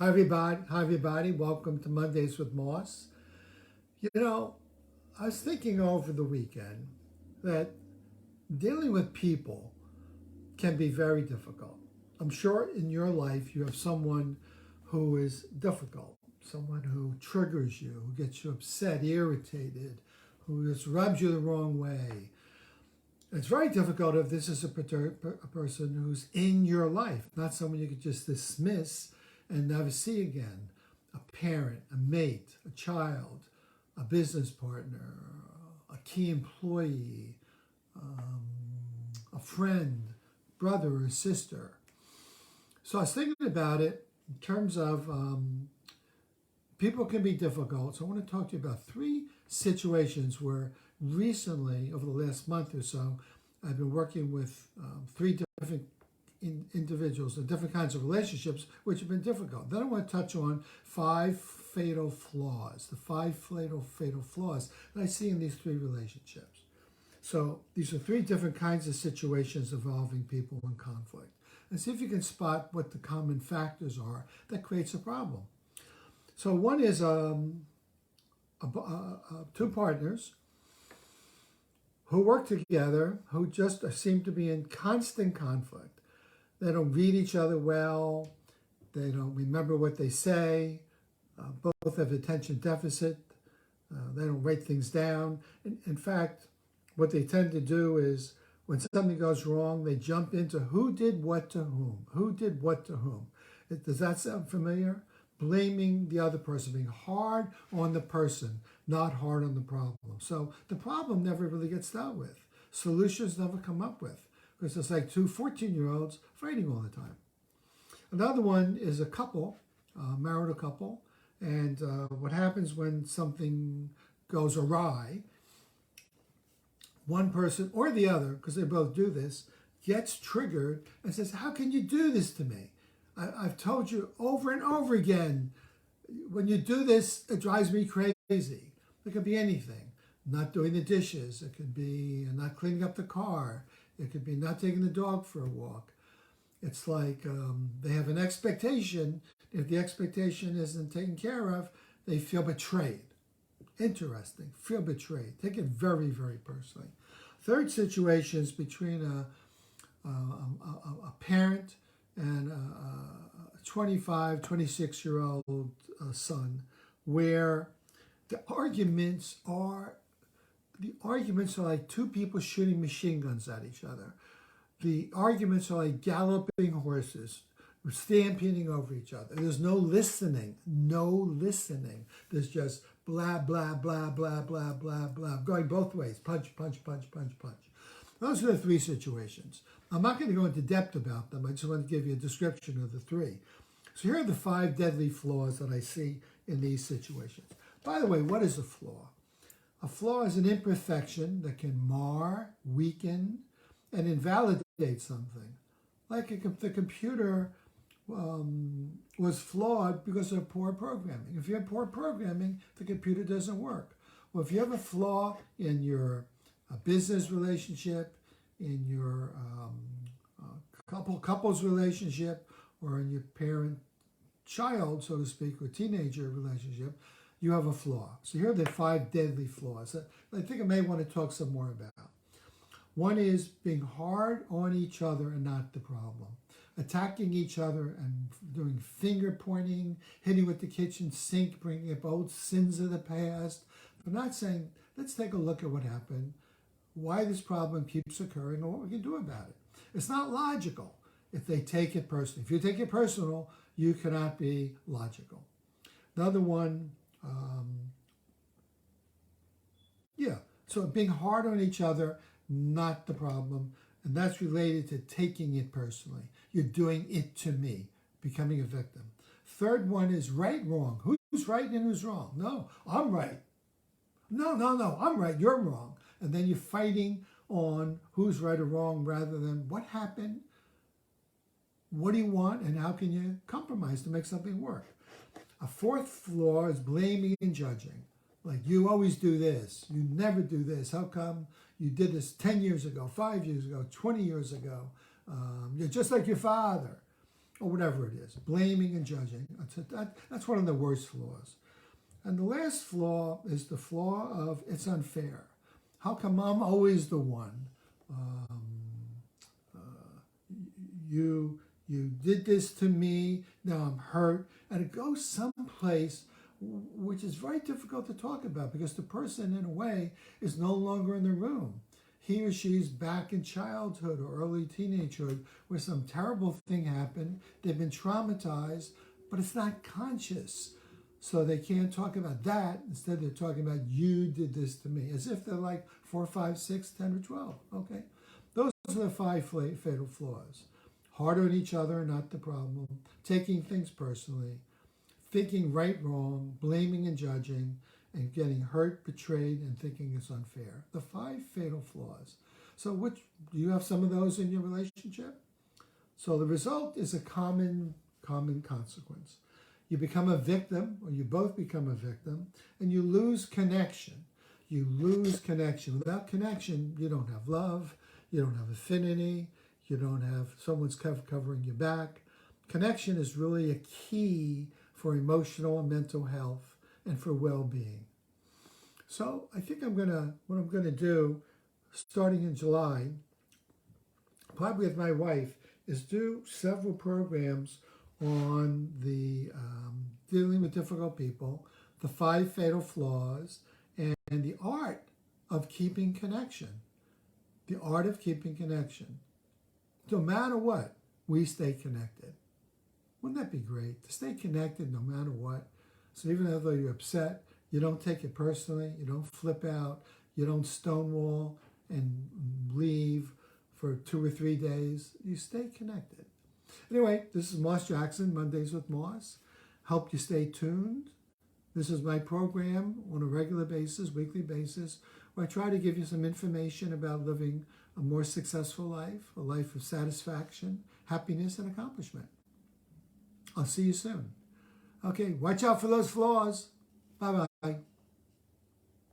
Hi everybody. Welcome to Mondays with Moss. You know, I was thinking over the weekend that dealing with people can be very difficult. I'm sure in your life you have someone who is difficult, someone who triggers you, who gets you upset, irritated, who just rubs you the wrong way. It's very difficult if this is a person who's in your life, not someone you could just dismiss and never see again. A parent, a mate, a child, a business partner, a key employee, um, a friend, brother or sister. So I was thinking about it in terms of people can be difficult. So I want to talk to you about three situations where recently, over the last month or so, I've been working with three different individuals and different kinds of relationships, which have been difficult. Then I want to touch on five fatal flaws, the five fatal flaws that I see in these three relationships. So these are three different kinds of situations involving people in conflict. And see if you can spot what the common factors are that creates a problem. So one is two partners who work together who just seem to be in constant conflict. They don't read each other well. They don't remember what they say. Both have attention deficit. They don't write things down. In fact, what they tend to do is when something goes wrong, they jump into who did what to whom. Who did what to whom? Does that sound familiar? Blaming the other person, being hard on the person, not hard on the problem. So the problem never really gets dealt with. Solutions never come up with because it's like two 14-year-olds fighting all the time. Another one is a couple, marital couple, and what happens when something goes awry, one person or the other, because they both do this, gets triggered and says, how can you do this to me? I've told you over and over again, when you do this, it drives me crazy. It could be anything. Not doing the dishes. It could be not cleaning up the car. It could be not taking the dog for a walk. It's like they have an expectation. If the expectation isn't taken care of, they feel betrayed. Interesting. Feel betrayed. Take it very, very personally. Third situation is between a parent and a 25, 26-year-old son, where the arguments are like two people shooting machine guns at each other. The arguments are like galloping horses, stampeding over each other. There's no listening, no listening. There's just blah, blah, blah, blah, blah, blah, blah, going both ways. Punch, punch, punch, punch, punch. Those are the three situations. I'm not going to go into depth about them. I just want to give you a description of the three. So here are the five deadly flaws that I see in these situations. By the way, what is a flaw? A flaw is an imperfection that can mar, weaken, and invalidate something. Like the computer was flawed because of poor programming. If you have poor programming, the computer doesn't work. Well, if you have a flaw in your business relationship, in your couples relationship, or in your parent-child, so to speak, or teenager relationship, you have a flaw. So here are the five deadly flaws that I think I may want to talk some more about. One is being hard on each other and not the problem. Attacking each other and doing finger pointing, hitting with the kitchen sink, bringing up old sins of the past. But not saying, let's take a look at what happened, why this problem keeps occurring, and what we can do about it. It's not logical if they take it personally. If you take it personal, you cannot be logical. Another one, so being hard on each other, not the problem. And that's related to taking it personally. You're doing it to me, becoming a victim. Third one is right, wrong. Who's right and who's wrong? No, I'm right. No, I'm right, you're wrong. And then you're fighting on who's right or wrong rather than what happened, what do you want, and how can you compromise to make something work. A fourth flaw is blaming and judging. Like, you always do this. You never do this. How come you did this 10 years ago, 5 years ago, 20 years ago? You're just like your father. or whatever it is, blaming and judging. That's one of the worst flaws. And the last flaw is the flaw of it's unfair. How come I'm always the one? You did this to me, now I'm hurt. And it goes someplace which is very difficult to talk about because the person, in a way, is no longer in the room. He or she's back in childhood or early teenagehood where some terrible thing happened. They've been traumatized, but it's not conscious. So they can't talk about that. Instead, they're talking about you did this to me, as if they're like 4, 5, 6, 10, or 12. Okay? Those are the 5 fatal flaws. Hard on each other, not the problem. Taking things personally. Thinking right, wrong. Blaming and judging. And getting hurt, betrayed, and thinking it's unfair. The 5 fatal flaws. So do you have some of those in your relationship? So the result is a common consequence. You become a victim, or you both become a victim, and you lose connection. You lose connection. Without connection, you don't have love, you don't have affinity, you don't have someone's covering your back. Connection is really a key for emotional and mental health and for well-being. So I think what I'm gonna do, starting in July, probably with my wife, is do several programs on the dealing with difficult people, the 5 fatal flaws, and the art of keeping connection. The art of keeping connection. No matter what, we stay connected. Wouldn't that be great? To stay connected no matter what. So even though you're upset, you don't take it personally, you don't flip out, you don't stonewall and leave for 2 or 3 days. You stay connected. Anyway, this is Moss Jackson, Mondays with Moss. Help you stay tuned. This is my program on a regular basis, weekly basis, where I try to give you some information about living a more successful life, a life of satisfaction, happiness, and accomplishment. I'll see you soon. Okay, watch out for those flaws. Bye-bye.